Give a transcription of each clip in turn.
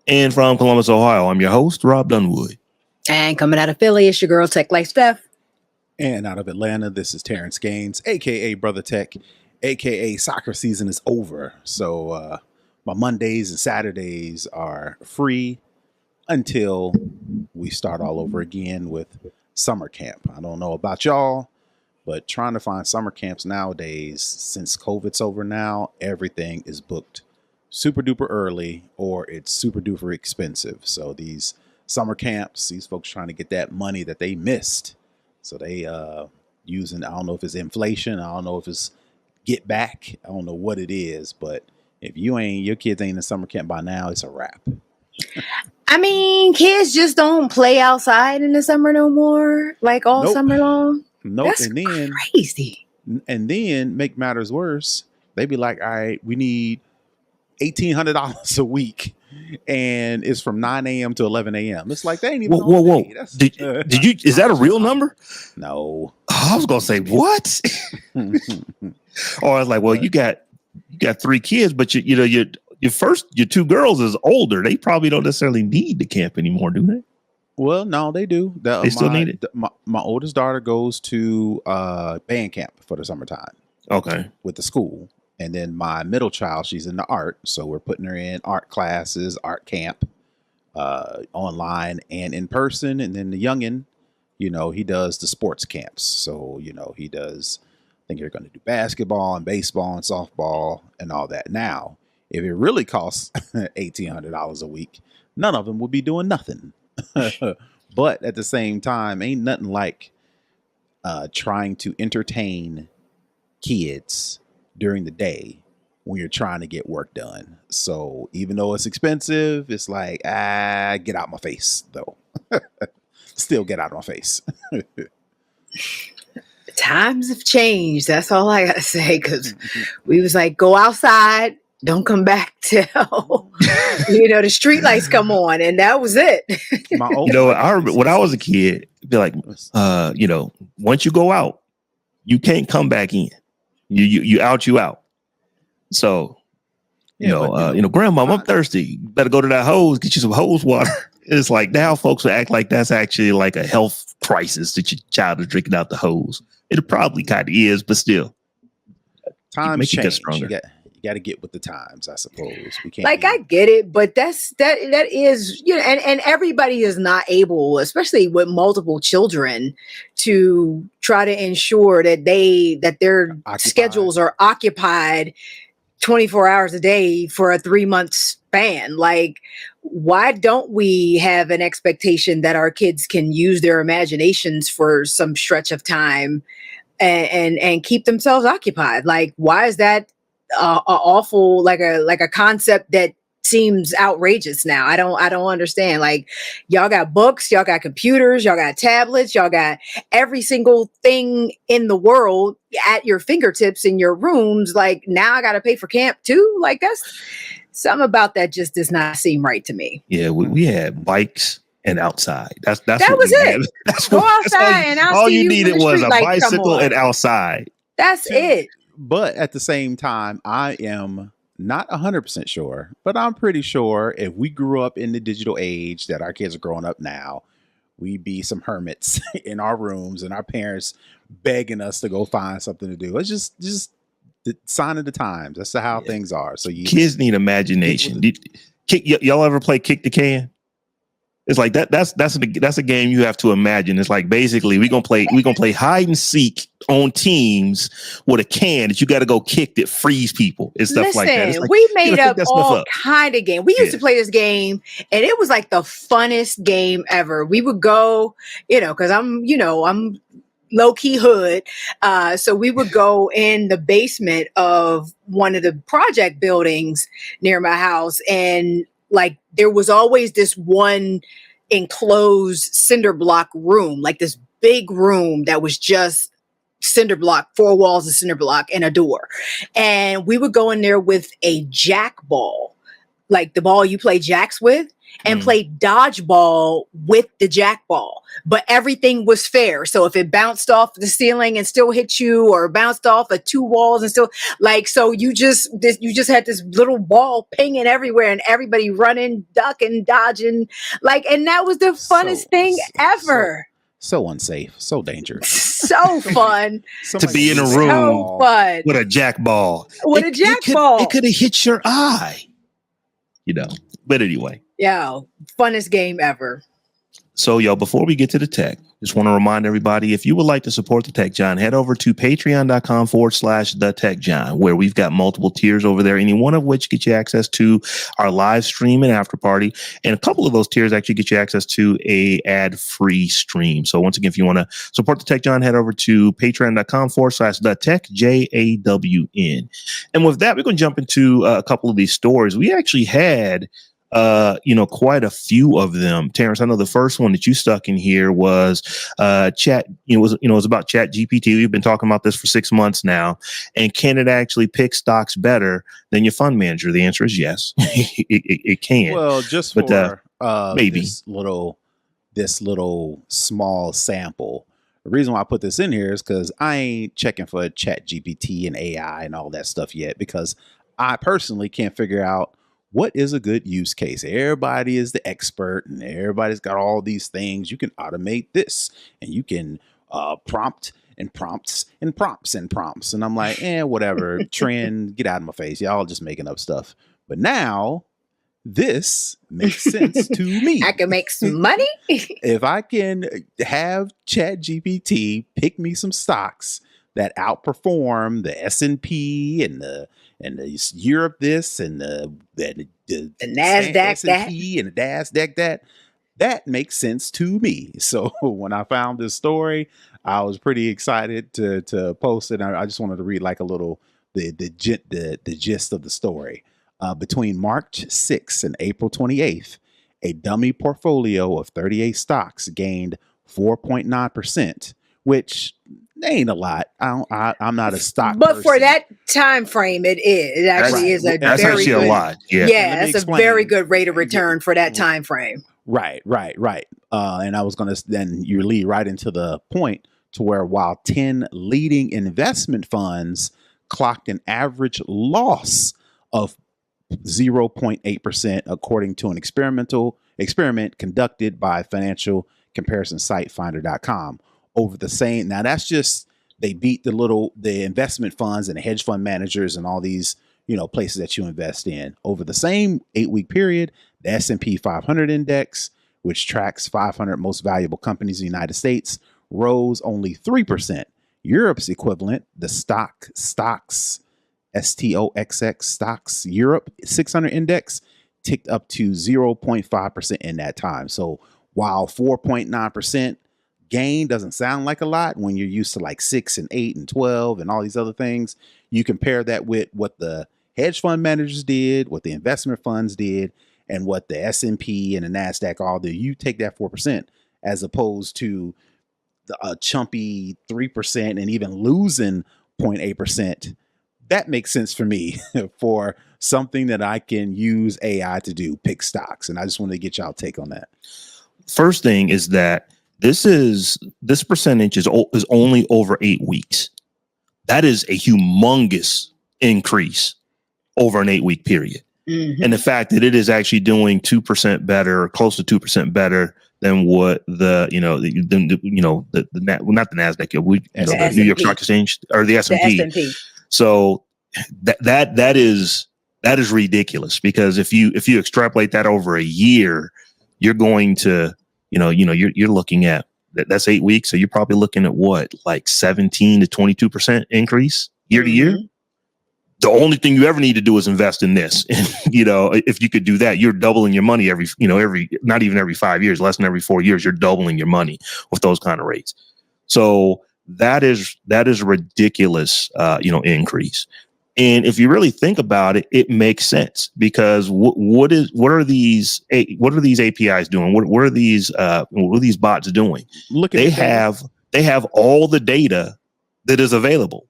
And from Columbus, Ohio, I'm your host, Robb Dunewood. And coming out of Philly, it's your girl, Tech Like Steph. And out of Atlanta, this is Terrance Gaines, a.k.a. Brother Tech, a.k.a. soccer season is over. So my Mondays and Saturdays are free until we start all over again with summer camp. I don't know about y'all, but trying to find summer camps nowadays, since COVID's over now, everything is booked super duper early or it's super duper expensive. So these summer camps, these folks trying to get that money that they missed. So they using, I don't know if it's inflation, I don't know if it's get back, I don't know what it is, but if your kids ain't in summer camp by now, it's a wrap. I mean, kids just don't play outside in the summer no more, like all summer long. Nope. That's crazy. And then make matters worse, they be like, all right, we need $1,800 a week, and it's from 9 a.m. to 11 a.m. It's like they ain't even. Whoa! Did you? Is that a real number? No. I was gonna say what? Or I was like, well, you got 3 kids, but your two girls is older. They probably don't necessarily need the camp anymore, do they? Well, no, they do. They still need it. My oldest daughter goes to band camp for the summertime. Okay. With the school. And then my middle child, she's into art. So we're putting her in art classes, art camp, online and in person. And then the youngin', he does the sports camps. So, he does, I think you're going to do basketball and baseball and softball and all that. Now, if it really costs $1,800 a week, none of them would be doing nothing. But at the same time, ain't nothing like trying to entertain kids during the day when you're trying to get work done. So even though it's expensive, it's like, get out my face though. Still get out of my face. Times have changed. That's all I gotta say. Cause we was like, go outside, don't come back till the street lights come on, and that was it. I remember when I was a kid, it'd be like, once you go out, you can't come back in. You out. So, grandma, I'm thirsty. You better go to that hose, get you some hose water. It's like now folks will act like that's actually like a health crisis that your child is drinking out the hose. It probably kind of is, but still. Times change. You got to get with the times, I suppose. We can't. I get it, but that is, and everybody is not able, especially with multiple children, to try to ensure that their schedules are occupied 24 hours a day for a 3-month span. Like, why don't we have an expectation that our kids can use their imaginations for some stretch of time and keep themselves occupied? Like, why is that awful, like a concept that seems outrageous now? I don't understand. Like, y'all got books, y'all got computers, y'all got tablets, y'all got every single thing in the world at your fingertips in your rooms. Like, now I got to pay for camp too. Like, that's something about that just does not seem right to me. Yeah, we had bikes and outside. That was it. Go outside and all you needed was a bicycle and outside. That's it. But at the same time, I am not 100% sure, but I'm pretty sure if we grew up in the digital age that our kids are growing up now, we'd be some hermits in our rooms and our parents begging us to go find something to do. It's just the sign of the times. That's how things are. So kids need imagination. Y'all ever play Kick the Can? It's like that. That's a game you have to imagine. It's like basically we're gonna play hide and seek on teams with a can that you got to go kick that freeze people and stuff like that. Like, we made up all kind of game. We used to play this game, and it was like the funnest game ever. We would go, because I'm low-key hood. So we would go in the basement of one of the project buildings near my house, and like there was always this one enclosed cinder block room, like this big room that was just cinder block, 4 walls of cinder block and a door. And we would go in there with a jack ball, like the ball you play jacks with. and played dodgeball with the jackball, but everything was fair. So if it bounced off the ceiling and still hit you, or bounced off of 2 walls and still so you just had this little ball pinging everywhere and everybody running, ducking, dodging, and that was the funnest thing ever. So unsafe, so dangerous, so fun to be in a room with a jackball. It could have hit your eye, But anyway, funnest game ever. So, before we get to the tech, just want to remind everybody, if you would like to support the Tech John, head over to patreon.com/thetechjohn, where we've got multiple tiers over there, any one of which get you access to our live stream and after party. And a couple of those tiers actually get you access to a ad-free stream. So once again, if you want to support the Tech John, head over to patreon.com/thetechJAWN. And with that, we're going to jump into a couple of these stories. We actually had quite a few of them. Terrance, I know the first one that you stuck in here was chat. It was about ChatGPT. We've been talking about this for 6 months now. And can it actually pick stocks better than your fund manager? The answer is yes. it can. Well, just for maybe this little small sample. The reason why I put this in here is because I ain't checking for ChatGPT and AI and all that stuff yet, because I personally can't figure out what is a good use case. Everybody is the expert and everybody's got all these things. You can automate this and you can prompt and prompts and prompts and prompts. And I'm like, whatever, trend, get out of my face. Y'all just making up stuff. But now this makes sense to me. I can make some money. If I can have ChatGPT pick me some stocks that outperform the S&P and the Europe this and the NASDAQ that and the NASDAQ that makes sense to me. So when I found this story, I was pretty excited to post it. I just wanted to read like a little the gist of the story. Between March 6th and April 28th, a dummy portfolio of 38 stocks gained 4.9%, which ain't a lot. I'm not a stock but person. For that time frame, it is. It actually is a that's very actually good, a lot. Yeah, that's a very good rate of return for that time frame. Right. And I was going to then you lead right into the point to where while 10 leading investment funds clocked an average loss of 0.8%, according to an experiment conducted by financial comparison site finder.com. Over the same, now that's just, they beat the investment funds and the hedge fund managers and all these, places that you invest in. Over the same 8-week period, the S&P 500 index, which tracks 500 most valuable companies in the United States, rose only 3%. Europe's equivalent, the stocks, STOXX stocks Europe 600 index, ticked up to 0.5% in that time. So while 4.9% gain doesn't sound like a lot when you're used to like 6 and 8 and 12 and all these other things, you compare that with what the hedge fund managers did, what the investment funds did, and what the S&P and the NASDAQ all do. You take that 4% as opposed to a chumpy 3% and even losing 0.8%. That makes sense for me for something that I can use AI to do, pick stocks. And I just wanted to get y'all take on that. First thing is that this percentage is only over 8 weeks. That is a humongous increase over an 8-week period. Mm-hmm. And the fact that it is actually doing 2% better, or close to 2% better than what the not the NASDAQ, the New York Stock Exchange or the S&P. So that is ridiculous, because if you extrapolate that over a year, you're going to you're looking at that's 8 weeks. So you're probably looking at what, like 17 to 22% increase year to year. The only thing you ever need to do is invest in this. And, if you could do that, you're doubling your money every not even every 5 years, less than every 4 years, you're doubling your money with those kind of rates. So that is a ridiculous, increase. And if you really think about it, it makes sense, because what are these APIs doing? What are these bots doing? They have all the data that is available,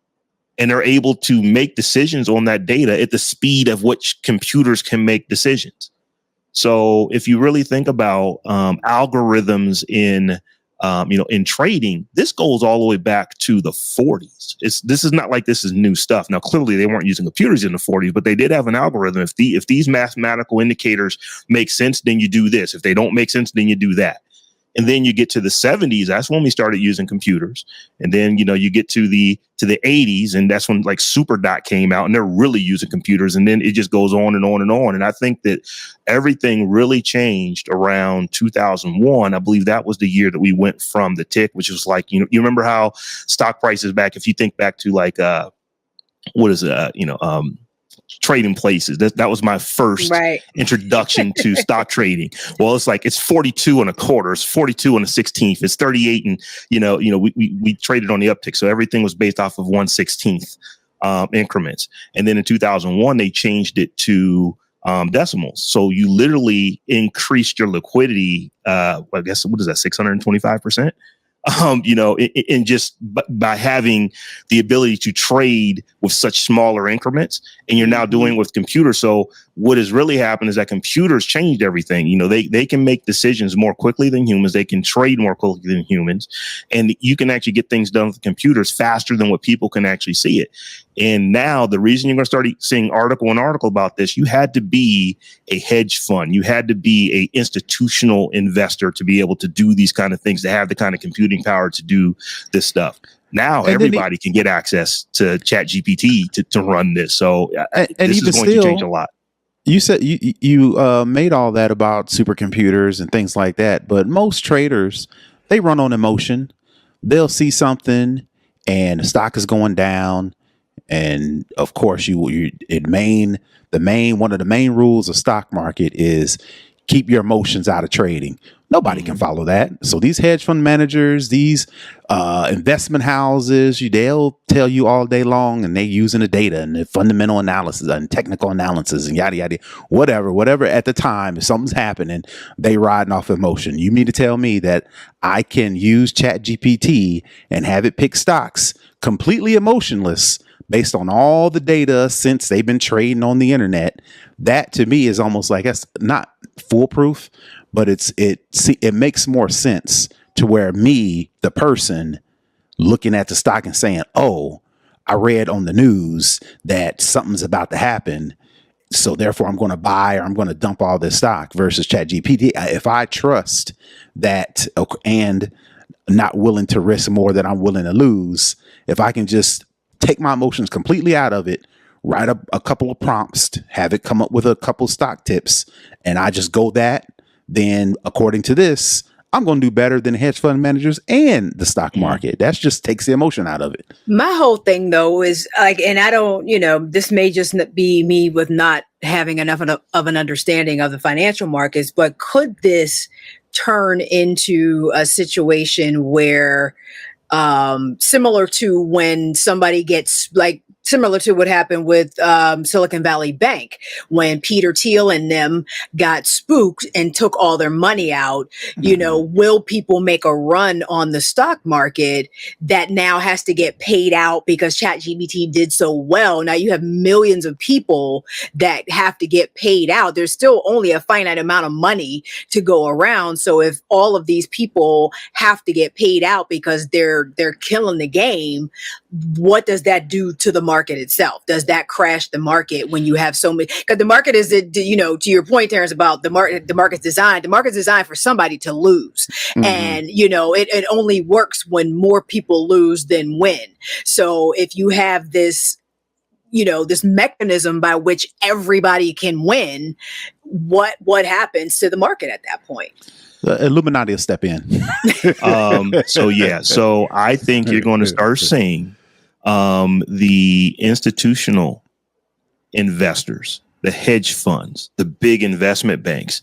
and they're able to make decisions on that data at the speed of which computers can make decisions. So if you really think about algorithms in in trading, this goes all the way back to the 40s. This is not like this is new stuff. Now, clearly they weren't using computers in the 40s, but they did have an algorithm. If these mathematical indicators make sense, then you do this. If they don't make sense, then you do that. And then you get to the 70s, that's when we started using computers. And then, you get to the 80s, and that's when like SuperDot came out, and they're really using computers. And then it just goes on and on and on. And I think that everything really changed around 2001. I believe that was the year that we went from the tick, which was like, you remember how stock prices back, if you think back to like, trading places. That was my first introduction to stock trading. Well, it's 42 and a quarter, it's 42 and a 16th, it's 38, and we traded on the uptick, so everything was based off of 1/16th increments. And then in 2001 they changed it to decimals, so you literally increased your liquidity. I guess, what is that, 625%? In just by having the ability to trade with such smaller increments, and you're now doing it with computers. So what has really happened is that computers changed everything. They can make decisions more quickly than humans. They can trade more quickly than humans, and you can actually get things done with computers faster than what people can actually see it. And now the reason you're going to start seeing article about this, you had to be a hedge fund. You had to be a institutional investor to be able to do these kind of things, to have the kind of computing power to do this stuff. Now everybody can get access to ChatGPT to run this. So this is going to change a lot. You said you made all that about supercomputers and things like that, but most traders, they run on emotion. They'll see something and the stock is going down. And of course, one of the main rules of stock market is keep your emotions out of trading. Nobody can follow that. So these hedge fund managers, these investment houses, they'll tell you all day long, and they using the data and the fundamental analysis and technical analysis and yada, yada, whatever at the time, if something's happening, they riding off emotion. You mean to tell me that I can use ChatGPT and have it pick stocks completely emotionless based on all the data since they've been trading on the internet? That to me is almost like, that's not foolproof, but it makes more sense to where me, the person looking at the stock and saying, oh, I read on the news that something's about to happen, so therefore I'm going to buy or I'm going to dump all this stock, versus ChatGPT. If I trust that and not willing to risk more than I'm willing to lose, if I can just take my emotions completely out of it, write a couple of prompts, have it come up with a couple stock tips, and I just go that, then according to this, I'm going to do better than hedge fund managers and the stock market. That just takes the emotion out of it. My whole thing, though, is like, and I don't, this may just be me with not having enough of an understanding of the financial markets, but could this turn into a situation where, similar to when somebody gets similar to what happened with Silicon Valley Bank, when Peter Thiel and them got spooked and took all their money out, will people make a run on the stock market that now has to get paid out because ChatGPT did so well? Now you have millions of people that have to get paid out. There's still only a finite amount of money to go around. So if all of these people have to get paid out because they're killing the game, what does that do to the market itself? Does that crash the market when you have so many? Because the market is, to your point, Terrance, about the market's designed. The market's designed for somebody to lose, and it only works when more people lose than win. So if you have this, this mechanism by which everybody can win, what happens to the market at that point? The Illuminati will step in. So I think you're going to start seeing the institutional investors, the hedge funds, the big investment banks.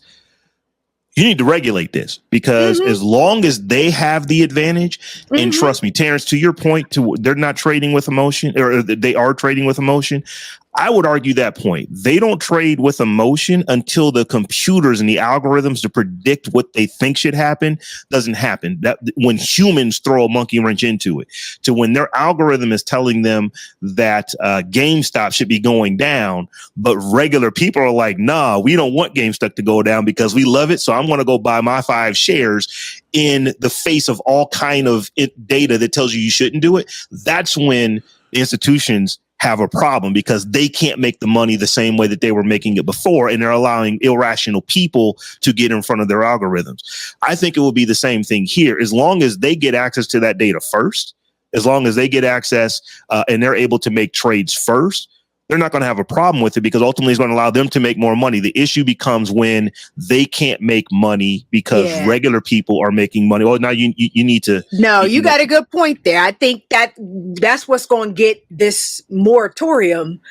You need to regulate this, because as long as they have the advantage, and trust me, Terrance, to your point, they're not trading with emotion, or they are trading with emotion. I would argue that point. They don't trade with emotion until the computers and the algorithms to predict what they think should happen doesn't happen. That when humans throw a monkey wrench into it, to when their algorithm is telling them that GameStop should be going down, but regular people are like, nah, we don't want GameStop to go down because we love it. So I'm going to go buy my 5 shares in the face of all kind of data that tells you shouldn't do it. That's when the institutions have a problem, because they can't make the money the same way that they were making it before, and they're allowing irrational people to get in front of their algorithms. I think it will be the same thing here. As long as they get access to that data first, as long as they get access and they're able to make trades first, they're not going to have a problem with it, because ultimately it's going to allow them to make more money. The issue becomes when they can't make money because regular people are making money. Oh, now you need to. No, you got a good point there. I think that's what's going to get this moratorium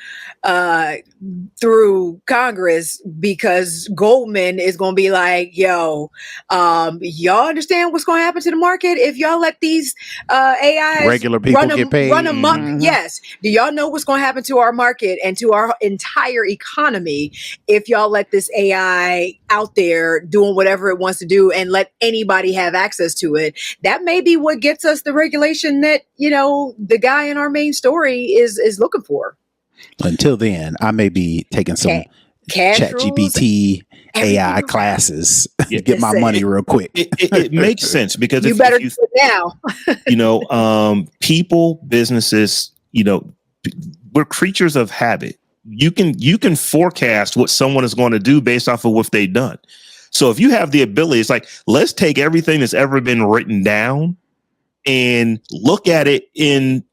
through Congress, because Goldman is going to be like, yo, y'all understand what's going to happen to the market if y'all let these AIs regular people get paid? Run amok? Yes. Do y'all know what's going to happen to our market and to our entire economy if y'all let this AI out there doing whatever it wants to do and let anybody have access to it? That may be what gets us the regulation that, the guy in our main story is looking for. Until then, I may be taking some ChatGPT AI classes. Get my money real quick. It makes sense, because you better do it now. People, businesses, we're creatures of habit. You can forecast what someone is going to do based off of what they've done. So if you have the ability, it's like, let's take everything that's ever been written down and look at it in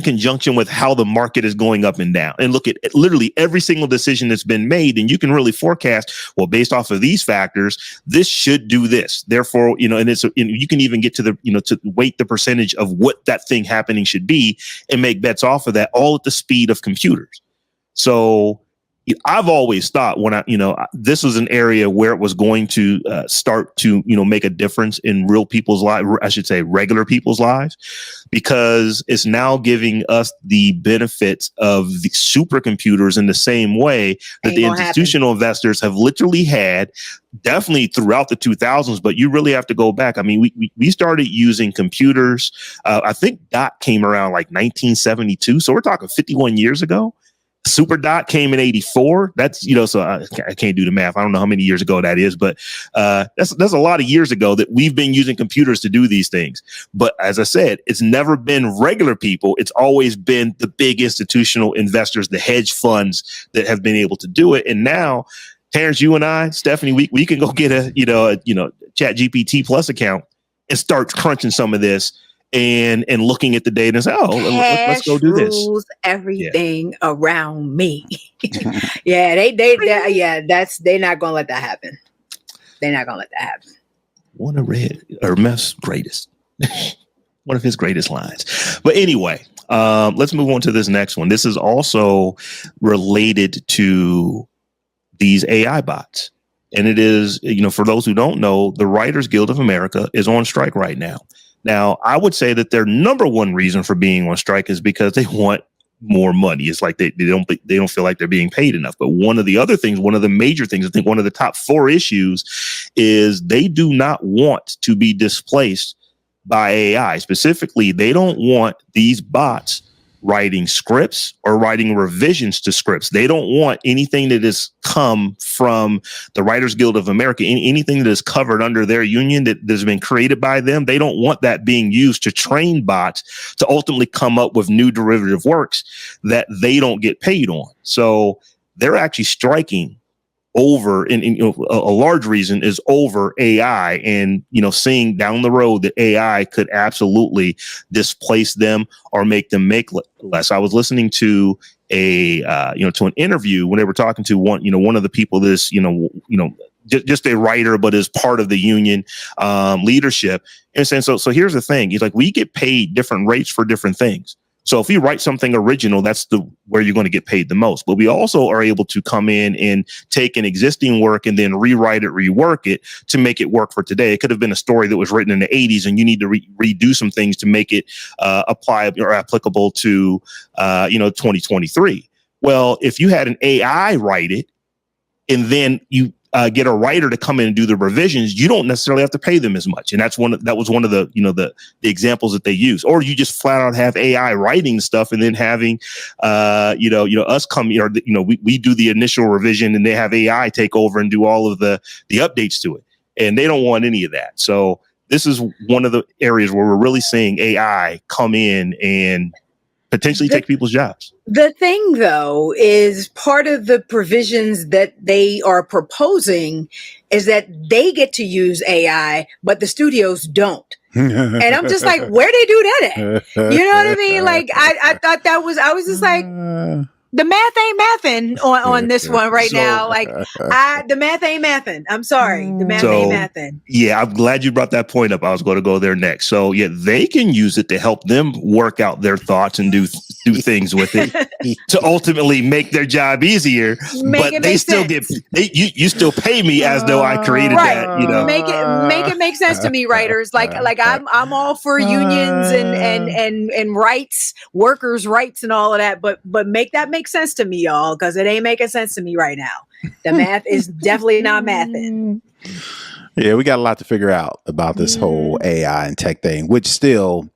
conjunction with how the market is going up and down, and look at literally every single decision that's been made. And you can really forecast, well, based off of these factors, this should do this. Therefore, and it's, you can even get to the, to weight the percentage of what that thing happening should be and make bets off of that, all at the speed of computers. So I've always thought this was an area where it was going to start to, make a difference in real people's lives. I should say regular people's lives, because it's now giving us the benefits of the supercomputers in the same way that the institutional investors have literally had, definitely throughout the 2000s. But you really have to go back. I mean, we started using computers. I think DOT came around like 1972. So we're talking 51 years ago. Super Dot came in 84. That's, so I can't do the math. I don't know how many years ago that is, but that's a lot of years ago that we've been using computers to do these things. But as I said, it's never been regular people. It's always been the big institutional investors, the hedge funds that have been able to do it. And now, Terrance, you and I, Stephanie, we can go get a ChatGPT Plus account and start crunching some of this and looking at the data and say, let's go do this. Rules everything around me. they're not gonna let that happen. They're not gonna let that happen. One of Hermes' greatest, one of his greatest lines. But anyway, let's move on to this next one. This is also related to these AI bots. And it is, for those who don't know, the Writers Guild of America is on strike right now. Now, I would say that their number one reason for being on strike is because they want more money. It's like they don't feel like they're being paid enough. But one of the other things, one of the major things, I think one of the top 4 issues is they do not want to be displaced by AI. Specifically, they don't want these bots writing scripts or writing revisions to scripts. They don't want anything that has come from the Writers Guild of America, anything that is covered under their union that has been created by them. They don't want that being used to train bots to ultimately come up with new derivative works that they don't get paid on. So they're actually striking over, and a large reason is over AI, and seeing down the road that AI could absolutely displace them or make them make less. I was listening to to an interview when they were talking to one of the people that's just a writer, but is part of the union leadership, and saying so here's the thing. He's like, we get paid different rates for different things. So if you write something original, that's where you're going to get paid the most. But we also are able to come in and take an existing work and then rewrite it, rework it to make it work for today. It could have been a story that was written in the 80s, and you need to redo some things to make it apply or applicable to 2023. Well, if you had an AI write it, and then you get a writer to come in and do the revisions, you don't necessarily have to pay them as much. And that was one of the, the examples that they use. Or you just flat out have AI writing stuff and then having, us come, we do the initial revision and they have AI take over and do all of the updates to it. And they don't want any of that. So this is one of the areas where we're really seeing AI come in and potentially take people's jobs. The thing, though, is part of the provisions that they are proposing is that they get to use AI, but the studios don't. And I'm just like, where they do that at? You know what I mean? Like, I thought I was just like, the math ain't mathing on this one right now. Like, the math ain't mathing. I'm sorry. The math ain't mathing. Yeah, I'm glad you brought that point up. I was going to go there next. So yeah, they can use it to help them work out their thoughts and do things with it to ultimately make their job easier. But they still you still pay me as though I created that. Make it make sense to me, writers. Like I'm all for unions and rights, workers' rights, and all of that. But make that make sense to me, y'all, because it ain't making sense to me right now. The math is definitely not mathing. Yeah, we got a lot to figure out about this whole AI and tech thing, which still,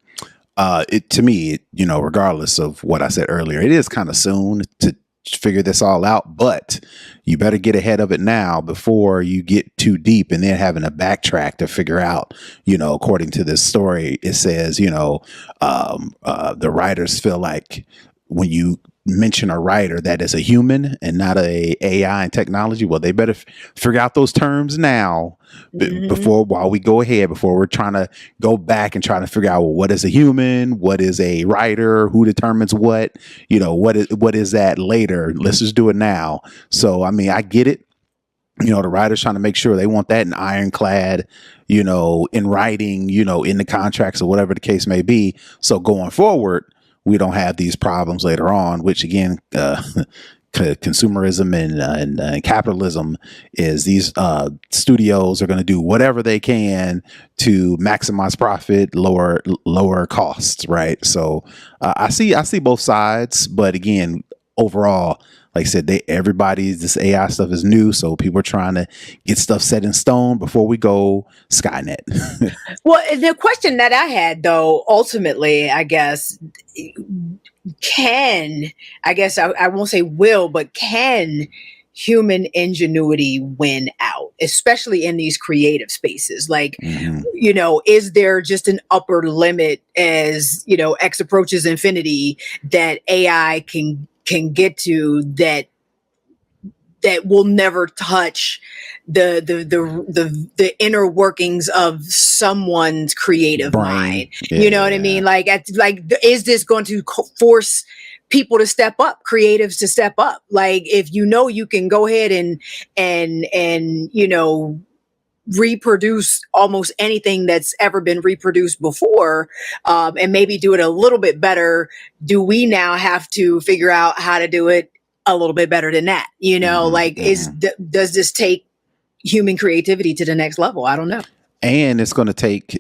to me, regardless of what I said earlier, it is kind of soon to figure this all out, but you better get ahead of it now before you get too deep and then having to backtrack to figure out, according to this story, it says, the writers feel like when you mention a writer that is a human and not a AI and technology, well, they better figure out those terms now before we're trying to go back and trying to figure out, well, what is a human, what is a writer, who determines what is that later. Let's just do it now. So I mean, I get it. The writers trying to make sure they want that in ironclad, in writing, in the contracts or whatever the case may be. So going forward, we don't have these problems later on, which again, consumerism and capitalism is these studios are going to do whatever they can to maximize profit, lower costs, right? So I see both sides, but again, overall, like I said, this AI stuff is new, so people are trying to get stuff set in stone before we go Skynet. Well, the question that I had, though, ultimately, I guess, I won't say will, but can human ingenuity win out, especially in these creative spaces? Like, is there just an upper limit as, X approaches infinity that AI can get to that will never touch the inner workings of someone's creative mind? You know what I mean? Like, is this going to force people to step up, creatives to step up? Like, if you can go ahead and reproduce almost anything that's ever been reproduced before, and maybe do it a little bit better, do we now have to figure out how to do it a little bit better than that? Does this take human creativity to the next level? I don't know. And it's going to take,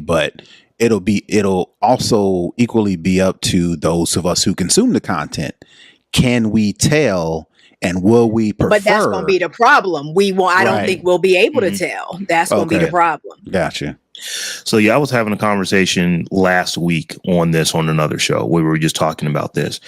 but it'll also equally be up to those of us who consume the content. Can we tell? And will we prefer? But that's going to be the problem. I don't think we'll be able to tell. That's going to be the problem. Gotcha. So yeah, I was having a conversation last week on another show where we were just talking about this.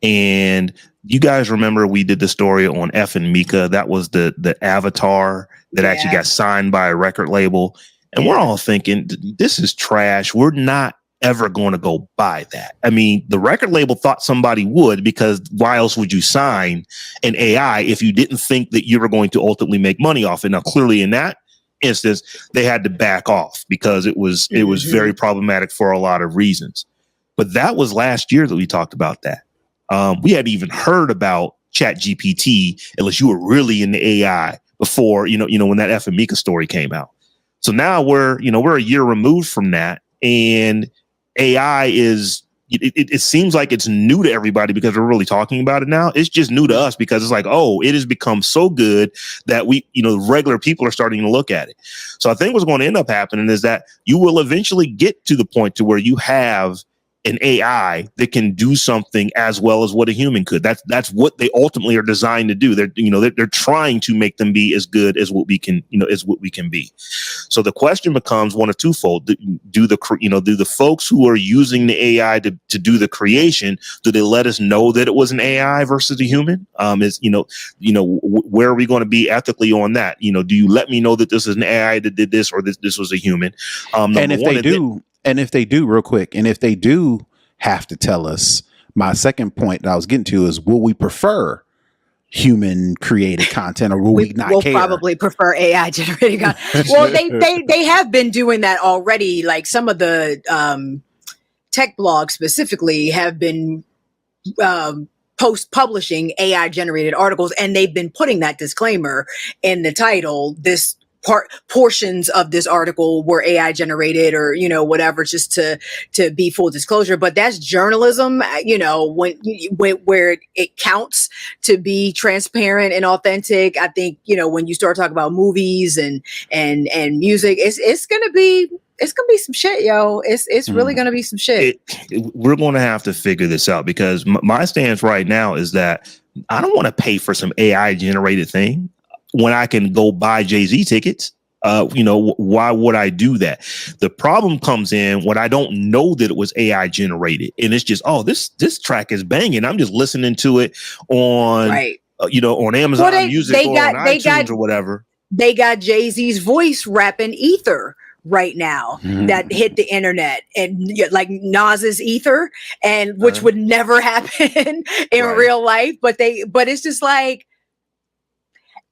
And you guys remember we did the story on F and Mika. That was the avatar that actually got signed by a record label. And we're all thinking, this is trash. We're not ever going to go buy that. I mean, the record label thought somebody would, because why else would you sign an AI if you didn't think that you were going to ultimately make money off it? Now, clearly in that instance, they had to back off because it was very problematic for a lot of reasons. But that was last year that we talked about that. We hadn't even heard about ChatGPT unless you were really in the AI before, when that F and Mika story came out. So now we're a year removed from that, and AI is, it seems like it's new to everybody because we're really talking about it now. It's just new to us because it's like, oh, it has become so good that regular people are starting to look at it. So I think what's going to end up happening is that you will eventually get to the point to where you have an AI that can do something as well as what a human could. That's what they ultimately are designed to do. They're trying to make them be as good as what we can, as what we can be. So the question becomes one of twofold. Do the folks who are using the AI to do the creation, do they let us know that it was an AI versus a human? Where are we going to be ethically on that? Do you let me know that this is an AI that did this, or this was a human? And if they do, real quick, and if they do have to tell us, my second point that I was getting to is, will we prefer human created content, or will we not we'll care? Probably prefer AI generated content. Well, they have been doing that already. Like some of the tech blogs specifically have been publishing AI generated articles, and they've been putting that disclaimer in the title. This portions of this article were AI generated, or whatever, just to be full disclosure. But that's journalism, where it counts to be transparent and authentic. I think when you start talking about movies and music, it's gonna be some shit, yo. It's really gonna be some shit. We're going to have to figure this out, because my stance right now is that I don't want to pay for some AI generated thing when I can go buy Jay-Z tickets. Why would I do that? The problem comes in when I don't know that it was AI generated, and it's just, this track is banging. I'm just listening to it on, on Amazon Music or on iTunes or whatever. They got Jay-Z's voice rapping Ether right now that hit the internet, and like Nas's Ether, and which would never happen in real life, but it's just like,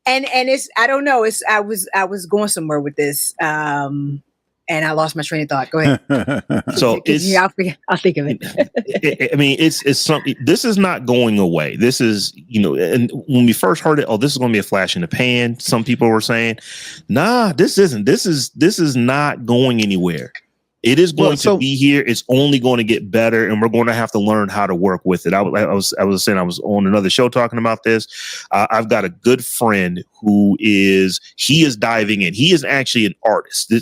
and it's, I don't know, I was going somewhere with this, and I lost my train of thought. Go ahead. So I'll think of it. I mean, it's something. This is not going away. This is, and when we first heard it, this is going to be a flash in the pan. Some people were saying, nah, this isn't. This is not going anywhere. It is going to be here. It's only going to get better, and we're going to have to learn how to work with it. I was saying, I was on another show talking about this. I've got a good friend who is diving in. He is actually an artist.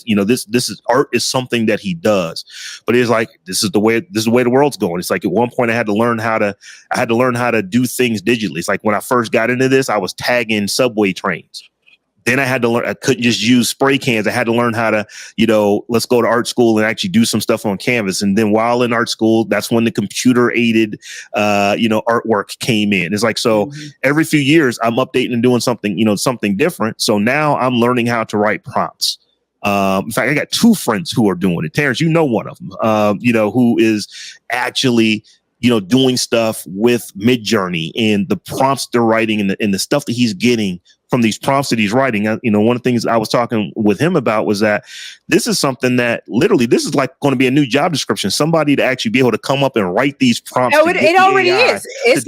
Art is something that he does, but it's like, this is the way the world's going. It's like, at one point I had to learn how to do things digitally. It's like, when I first got into this, I was tagging subway trains. Then I had to learn, I couldn't just use spray cans. I had to learn how to, let's go to art school and actually do some stuff on canvas. And then while in art school, that's when the computer aided, artwork came in. It's like, so every few years I'm updating and doing something, something different. So now I'm learning how to write prompts. In fact, I got two friends who are doing it. Terrance, one of them, who is actually, doing stuff with Midjourney, and the prompts they're writing, and the stuff that he's getting from these prompts that he's writing. One of the things I was talking with him about was that this is something that literally, this is like going to be a new job description. Somebody to actually be able to come up and write these prompts. No, it already is. It's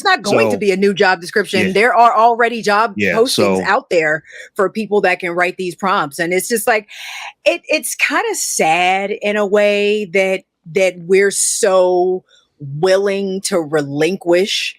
not going to be a new job description. Yeah. There are already job postings out there for people that can write these prompts. And it's just like, it's kind of sad in a way that we're so willing to relinquish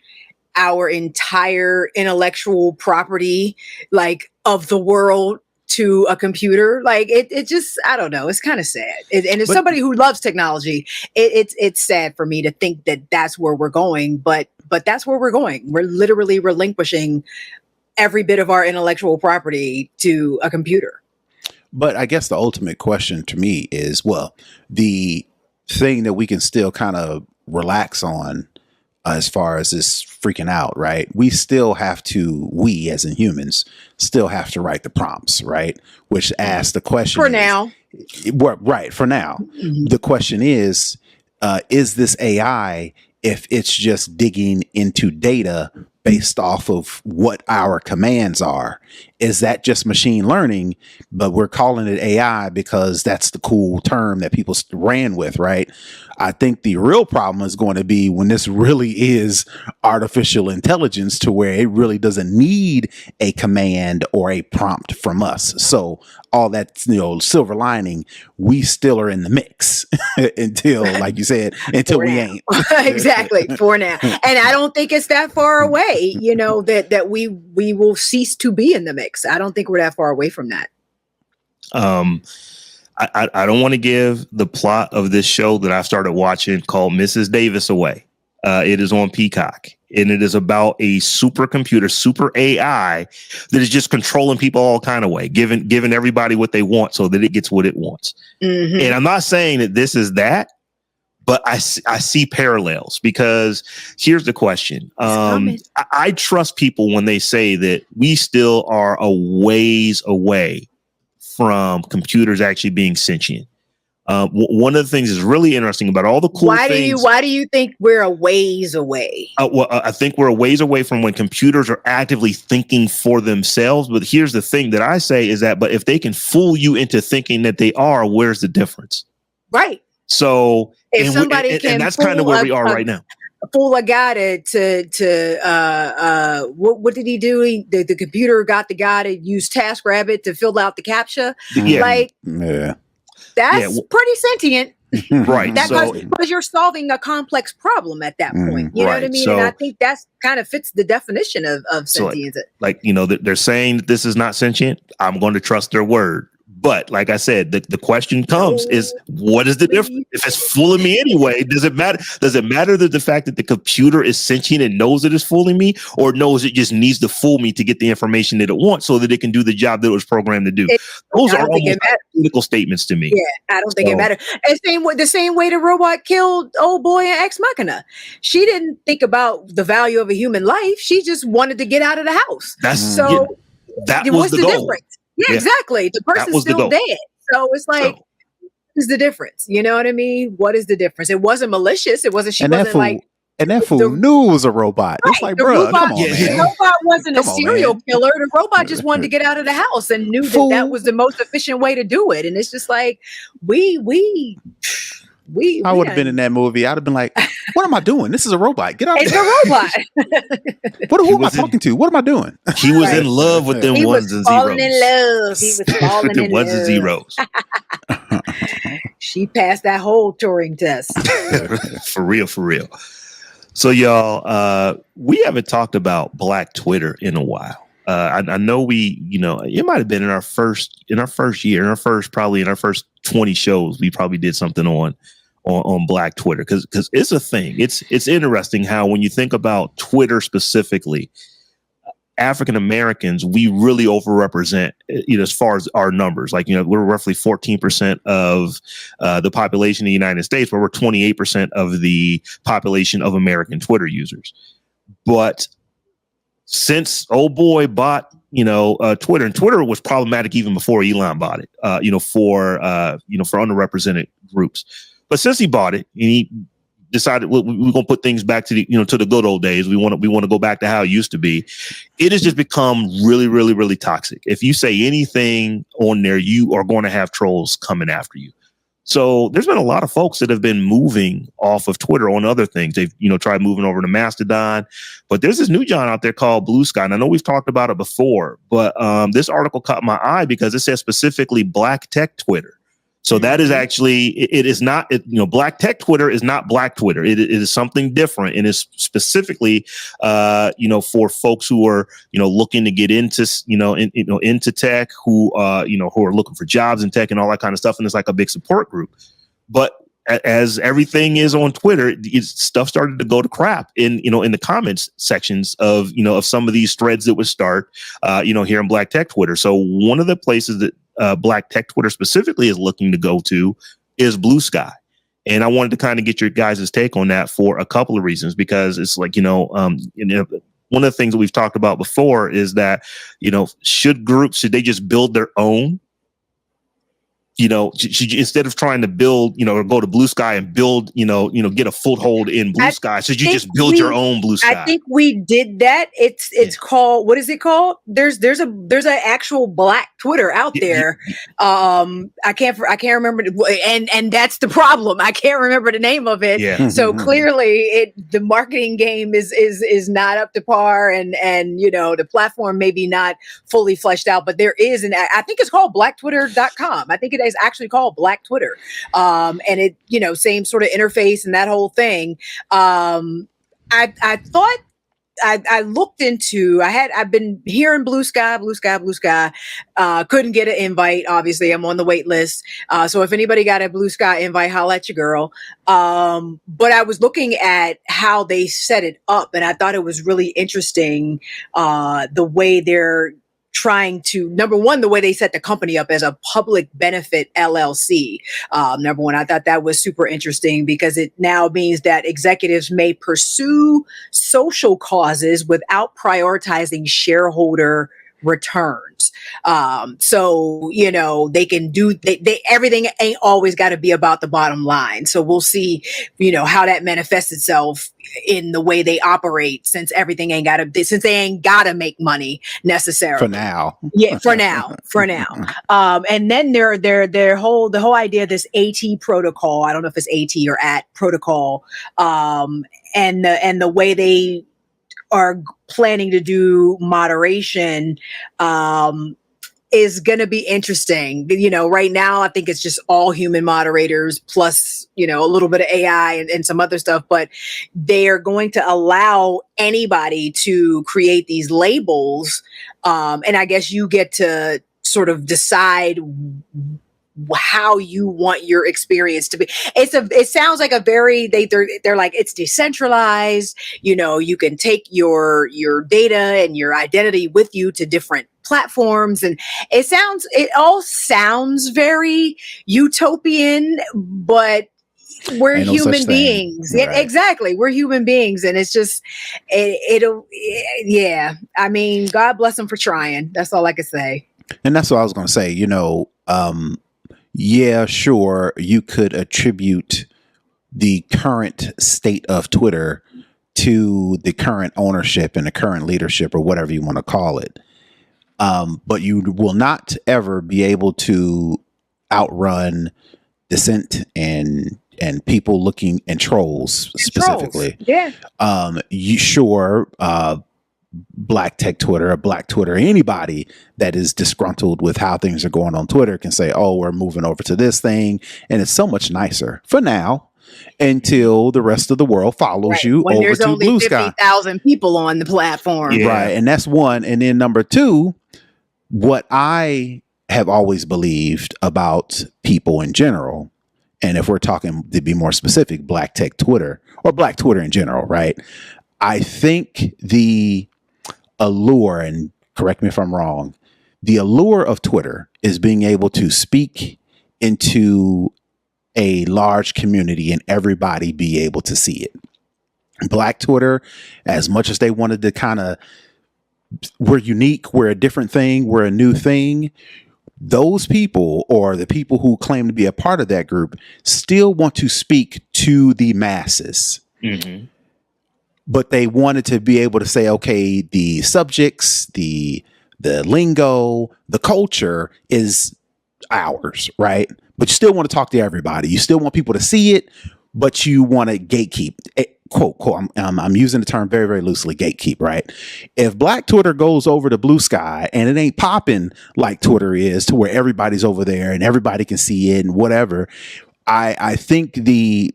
our entire intellectual property, like, of the world to a computer. Like, it just, I don't know. It's kind of sad. And as somebody who loves technology, it's sad for me to think that that's where we're going, but that's where we're going. We're literally relinquishing every bit of our intellectual property to a computer. But I guess the ultimate question to me is, the thing that we can still kind of relax on, as far as this freaking out, right? We still have to, we as in humans, still have to write the prompts, right? Which asks the question. For now. Right, for now. Mm-hmm. The question is this AI, if it's just digging into data based off of what our commands are? Is that just machine learning, but we're calling it AI because that's the cool term that people ran with, right? I think the real problem is going to be when this really is artificial intelligence, to where it really doesn't need a command or a prompt from us. So all that, silver lining, we still are in the mix until, like you said, until we ain't. Exactly, for now. And I don't think it's that far away, that we will cease to be in the mix. I don't think we're that far away from that. I don't want to give the plot of this show that I've started watching called Mrs. Davis away. It is on Peacock, and it is about a supercomputer, super AI that is just controlling people all kind of way, giving everybody what they want so that it gets what it wants. Mm-hmm. And I'm not saying that this is that, but I see parallels, because here's the question. I trust people when they say that we still are a ways away from computers actually being sentient. One of the things is really interesting about all the cool things. Why do you think we're a ways away? I think we're a ways away from when computers are actively thinking for themselves. But here's the thing that I say is that, but if they can fool you into thinking that they are, where's the difference? Right. So, if somebody can, and that's kind of where we are right now. Fool a guy to what did he do? The computer got the guy to use TaskRabbit to fill out the CAPTCHA. That's pretty sentient. Right. Because you're solving a complex problem at that point. You know what I mean? And I think that's kind of fits the definition of sentience. They're saying that this is not sentient. I'm going to trust their word. But like I said, the question comes is, what is the difference? If it's fooling me anyway, does it matter? Does it matter that the fact that the computer is sentient and knows it is fooling me, or knows it just needs to fool me to get the information that it wants so that it can do the job that it was programmed to do? Those are almost political statements to me. Yeah, I don't think it matters. The same way the robot killed old boy in Ex Machina. She didn't think about the value of a human life. She just wanted to get out of the house. That was the goal. Difference? Yeah, exactly. The person's still dead. So it's like, what is the difference? You know what I mean? What is the difference? It wasn't malicious. It wasn't, and that fool knew it was a robot. Right, it's like, bro, come on, man. The robot wasn't a serial killer. The robot just wanted to get out of the house and knew that was the most efficient way to do it. And it's just like, I would have been in that movie. I'd have been like, what am I doing? This is a robot. Get out of here. It's a robot. Who am I talking to? What am I doing? He was in love with them ones and zeros. He was falling in love. Ones and zeros. She passed that whole Turing test. For real. So y'all, we haven't talked about Black Twitter in a while. I know it might have been in our first year, in our first 20 shows, we probably did something on Black Twitter, because it's a thing. It's interesting how, when you think about Twitter specifically, African Americans, we really overrepresent, as far as our numbers. We're roughly 14% of the population of the United States, but we're 28% of the population of American Twitter users. But since old boy bought, Twitter, and Twitter was problematic even before Elon bought it, for underrepresented groups. But since he bought it, and he decided we're going to put things back to the good old days. We want to go back to how it used to be. It has just become really, really, really toxic. If you say anything on there, you are going to have trolls coming after you. So there's been a lot of folks that have been moving off of Twitter on other things. They've, tried moving over to Mastodon, but there's this new Jawn out there called BlueSky. And I know we've talked about it before, but this article caught my eye because it says specifically Black Tech Twitter. So that is actually, it is not, Black Tech Twitter is not Black Twitter. It is something different. And it's specifically, for folks who are, looking to get into, into tech, who are looking for jobs in tech and all that kind of stuff. And it's like a big support group. But as everything is on Twitter, stuff started to go to crap in the comments sections of some of these threads that would start, here in Black Tech Twitter. So one of the places that Black Tech Twitter specifically is looking to go to is BlueSky. And I wanted to kind of get your guys' take on that for a couple of reasons, because it's like, one of the things that we've talked about before is that, should they just build their own? Instead of trying to build, or go to BlueSky and build, get a foothold in BlueSky, should you just build your own BlueSky? I think we did that. It's called, what is it called? There's an actual Black Twitter out there. I can't remember, and that's the problem. I can't remember the name of it. Yeah. So clearly, the marketing game is not up to par, and the platform maybe not fully fleshed out. But there is I think it's called blacktwitter.com. I think it is actually called Black Twitter. And it, same sort of interface and that whole thing. I thought I looked into, I've been hearing BlueSky. Couldn't get an invite. Obviously, I'm on the wait list. So if anybody got a BlueSky invite, holla at your girl. But I was looking at how they set it up, and I thought it was really interesting, the way they're trying to, number one, the way they set the company up as a public benefit LLC. Number one, I thought that was super interesting because it now means that executives may pursue social causes without prioritizing shareholder returns. So, they can do, everything ain't always got to be about the bottom line. So we'll see, how that manifests itself in the way they operate, since they ain't got to make money necessarily. For now. Yeah, for now. And then the whole idea of this AT protocol, I don't know if it's AT or AT protocol, and the way they are planning to do moderation, is going to be interesting. Right now, I think it's just all human moderators plus, a little bit of AI and some other stuff, but they are going to allow anybody to create these labels. And I guess you get to sort of decide how you want your experience to be. It sounds like they're like, it's decentralized. You can take your data and your identity with you to different platforms, and it all sounds very utopian, but we're human beings. Right. Exactly. We're human beings. And it's just, yeah. I mean, God bless them for trying. That's all I can say. And that's what I was going to say, yeah, sure. You could attribute the current state of Twitter to the current ownership and the current leadership, or whatever you want to call it. But you will not ever be able to outrun dissent and people looking, and trolls specifically. Yeah. Black tech Twitter, or Black Twitter, anybody that is disgruntled with how things are going on Twitter can say, oh, we're moving over to this thing. And it's so much nicer for now, until the rest of the world follows you when over to only BlueSky. 50,000 people on the platform. Yeah. Right. And that's one. And then number two, what I have always believed about people in general, and if we're talking to be more specific, Black tech Twitter, or Black Twitter in general, right? I think the allure, and correct me if I'm wrong, the allure of Twitter is being able to speak into a large community and everybody be able to see it. Black Twitter, as much as they wanted to kind of, we're unique, we're a different thing, we're a new thing, those people, or the people who claim to be a part of that group, still want to speak to the masses. Mm-hmm. But they wanted to be able to say, okay, the subjects, the lingo, the culture is ours, right? But you still want to talk to everybody. You still want people to see it, but you want to gatekeep. Quote, I'm using the term very, very loosely, gatekeep, right? If Black Twitter goes over to BlueSky and it ain't popping like Twitter is, to where everybody's over there and everybody can see it and whatever, I think the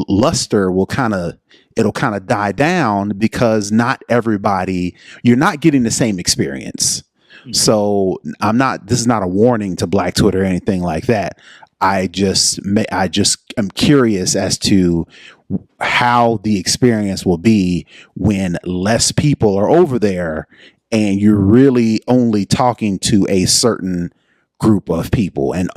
luster will it'll kind of die down, because not everybody, you're not getting the same experience. Mm-hmm. So this is not a warning to Black Twitter or anything like that. I just am curious as to how the experience will be when less people are over there and you're really only talking to a certain group of people, and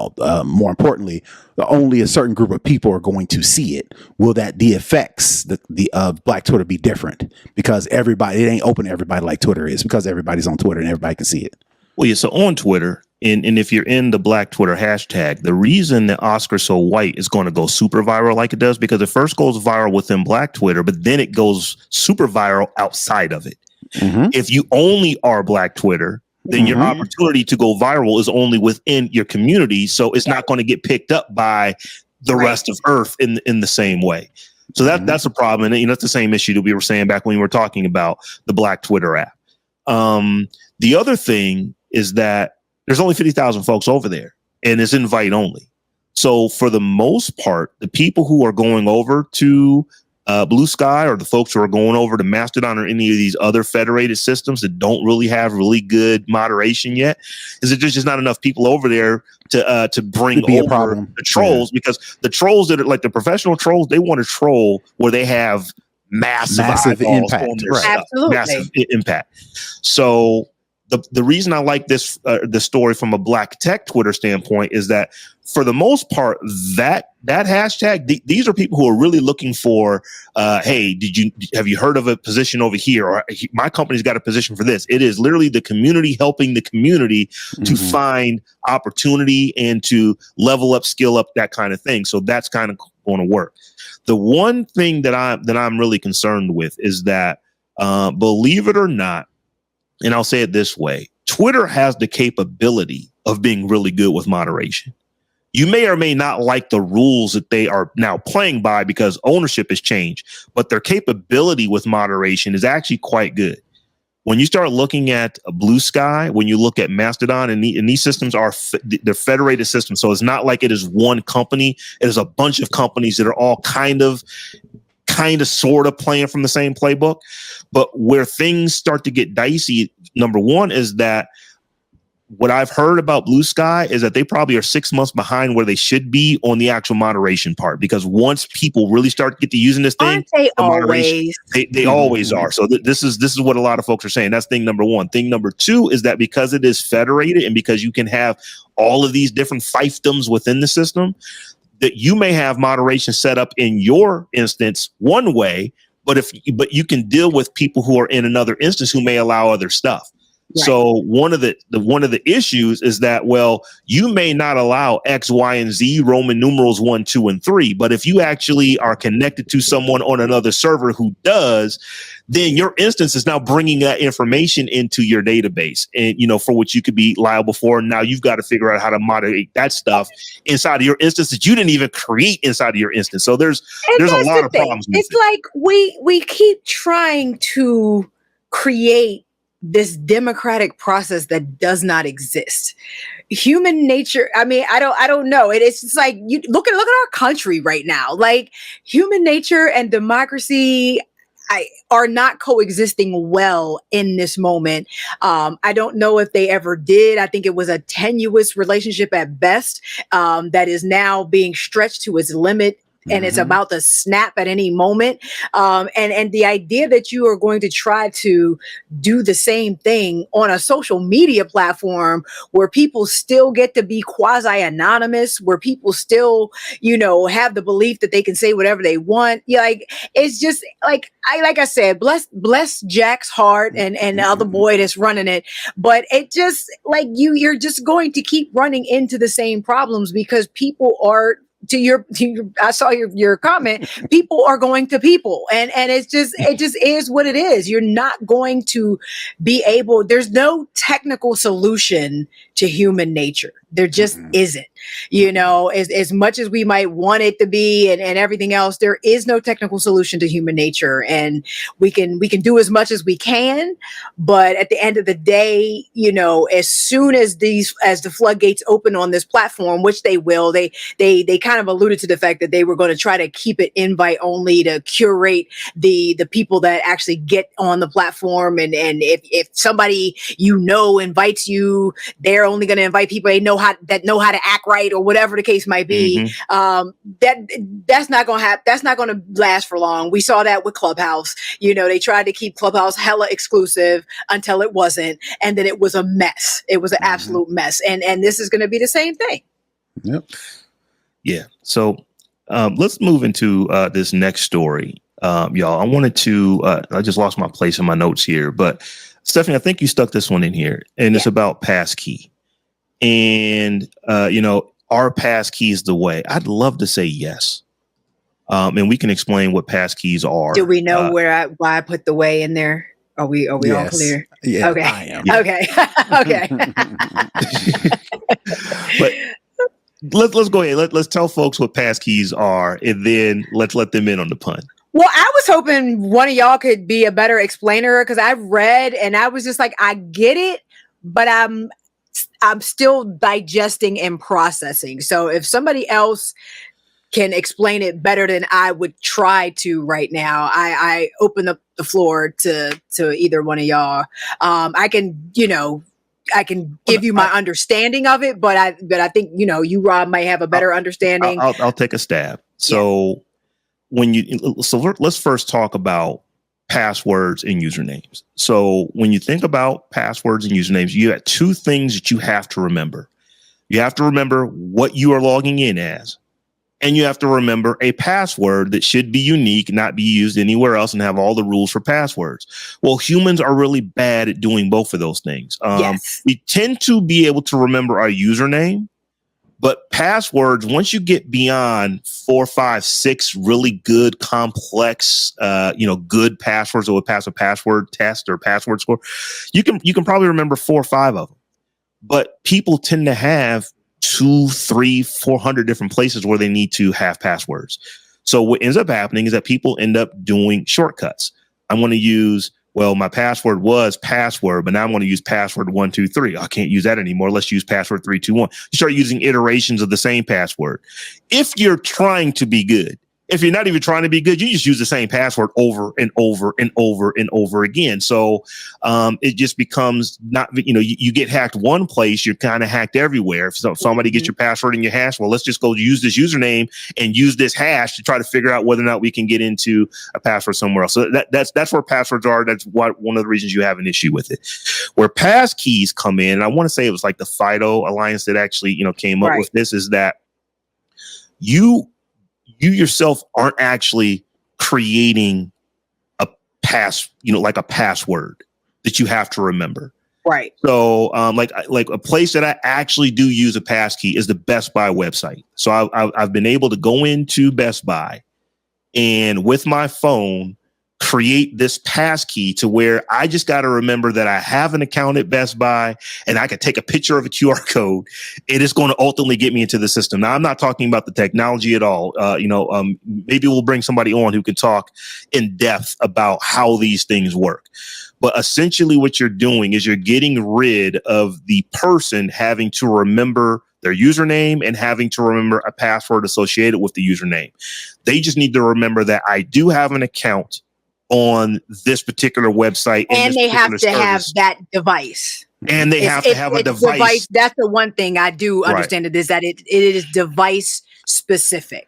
more importantly, only a certain group of people are going to see it. Will the effects of Black Twitter be different, because it ain't open to everybody like Twitter is, because everybody's on Twitter and everybody can see it? Well, yeah. So on Twitter, and if you're in the Black Twitter hashtag, the reason that Oscar So White is going to go super viral like it does, because it first goes viral within Black Twitter, but then it goes super viral outside of it. Mm-hmm. If you only are Black Twitter, then your opportunity to go viral is only within your community. So it's not going to get picked up by the rest of Earth in the same way. So that's a problem. And that's the same issue that we were saying back when we were talking about the Black Twitter app. The other thing is that there's only 50,000 folks over there, and it's invite only. So for the most part, the people who are going over to BlueSky or the folks who are going over to Mastodon or any of these other federated systems that don't really have really good moderation yet, is that there's just not enough people over there to bring over the trolls, because the trolls that are like the professional trolls, they want to troll where they have massive impact, massive impact. So the reason I like this the story from a Black Tech Twitter standpoint is that for the most part, that hashtag, these are people who are really looking for, hey, have you heard of a position over here? Or my company's got a position for this. It is literally the community helping the community to find opportunity and to level up, skill up, that kind of thing. So that's kind of going to work. The one thing that I'm really concerned with is that, believe it or not, and I'll say it this way, Twitter has the capability of being really good with moderation. You may or may not like the rules that they are now playing by because ownership has changed, but their capability with moderation is actually quite good. When you start looking at BlueSky, when you look at Mastodon, and these systems are they're federated systems, so it's not like it is one company. It is a bunch of companies that are all kind of sort of playing from the same playbook. But where things start to get dicey, number one, is that what I've heard about BlueSky is that they probably are 6 months behind where they should be on the actual moderation part, because once people really start to get to using this thing, aren't they always? They always are. So this is what a lot of folks are saying. That's thing number one. Thing number two is that because it is federated and because you can have all of these different fiefdoms within the system, that you may have moderation set up in your instance one way, but you can deal with people who are in another instance who may allow other stuff. Right. So one of the issues is that, well, you may not allow X, Y, and Z, Roman numerals 1, 2, and 3, but if you actually are connected to someone on another server who does, then your instance is now bringing that information into your database, and for which you could be liable for. Now you've got to figure out how to moderate that stuff inside of your instance that you didn't even create inside of your instance. So there's a lot of problems. It's like we keep trying to create this democratic process that does not exist. Human nature. I mean, I don't know. It's just like, you look at our country right now. Like, human nature and democracy are not coexisting well in this moment. I don't know if they ever did. I think it was a tenuous relationship at best, that is now being stretched to its limit. And it's about to snap at any moment. And the idea that you are going to try to do the same thing on a social media platform where people still get to be quasi-anonymous, where people still, have the belief that they can say whatever they want. It's just like I said, bless Jack's heart and the other boy that's running it. But it just like you're just going to keep running into the same problems because people are, I saw your comment. People are going to people, and it just is what it is. You're not going to be able. There's no technical solution to human nature. There just isn't. As much as we might want it to be, and everything else, there is no technical solution to human nature, and we can do as much as we can. But at the end of the day, as soon as the floodgates open on this platform, which they will, they kind of alluded to the fact that they were going to try to keep it invite only to curate the people that actually get on the platform. And if somebody invites you, they're only going to invite people they know how to act right, or whatever the case might be. That's not going to happen. That's not going to last for long. We saw that with Clubhouse. They tried to keep Clubhouse hella exclusive until it wasn't, and then it was a mess. It was an absolute mess. And this is going to be the same thing. Yep. Yeah. So let's move into this next story, y'all. I wanted to. I just lost my place in my notes here, but Stephanie, I think you stuck this one in here, and it's about passkey. And are passkeys the way? I'd love to say yes. And we can explain what passkeys are. Do we know why I put the way in there? Are we all clear? Yeah. Okay. I am. Okay. Okay. But let's go ahead. Let's tell folks what passkeys are, and then let's let them in on the pun. Well, I was hoping one of y'all could be a better explainer, because I've read and I was just like, I get it, but I'm still digesting and processing. So if somebody else can explain it better than I would try to right now. I open up the floor to either one of y'all. I can, I can give you my understanding of it, but I think, you, Rob, might have a better understanding. I'll take a stab. So let's first talk about passwords and usernames. So when you think about passwords and usernames, you have two things that you have to remember. You have to remember what you are logging in as, and you have to remember a password that should be unique, not be used anywhere else, and have all the rules for passwords. Well, humans are really bad at doing both of those things. Yes. We tend to be able to remember our username, but passwords, once you get beyond 4, 5, 6 really good, complex, good passwords that would pass a password test or password score, you can probably remember 4 or 5 of them. But people tend to have 200, 300, 400 different places where they need to have passwords. So what ends up happening is that people end up doing shortcuts. I want to use, my password was password, but now I'm going to use password 123. I can't use that anymore. Let's use password 321. You start using iterations of the same password. If you're trying to be good, if you're not even trying to be good, you just use the same password over and over and over and over again. So it just becomes not, you get hacked one place, you're kind of hacked everywhere. If somebody gets your password and your hash, let's just go use this username and use this hash to try to figure out whether or not we can get into a password somewhere else. So that's where passwords are. That's one of the reasons you have an issue with it. Where passkeys come in, and I want to say it was like the FIDO Alliance that actually, came up with this, is that you yourself aren't actually creating a like a password that you have to remember. Right. So like a place that I actually do use a passkey is the Best Buy website. So I've been able to go into Best Buy and with my phone create this passkey to where I just got to remember that I have an account at Best Buy and I can take a picture of a QR code. It is going to ultimately get me into the system. Now, I'm not talking about the technology at all. Maybe we'll bring somebody on who can talk in depth about how these things work. But essentially what you're doing is you're getting rid of the person having to remember their username and having to remember a password associated with the username. They just need to remember that I do have an account on this particular website, and they have to have that device. And they have to have a device. That's the one thing I do understand it is that it is device specific.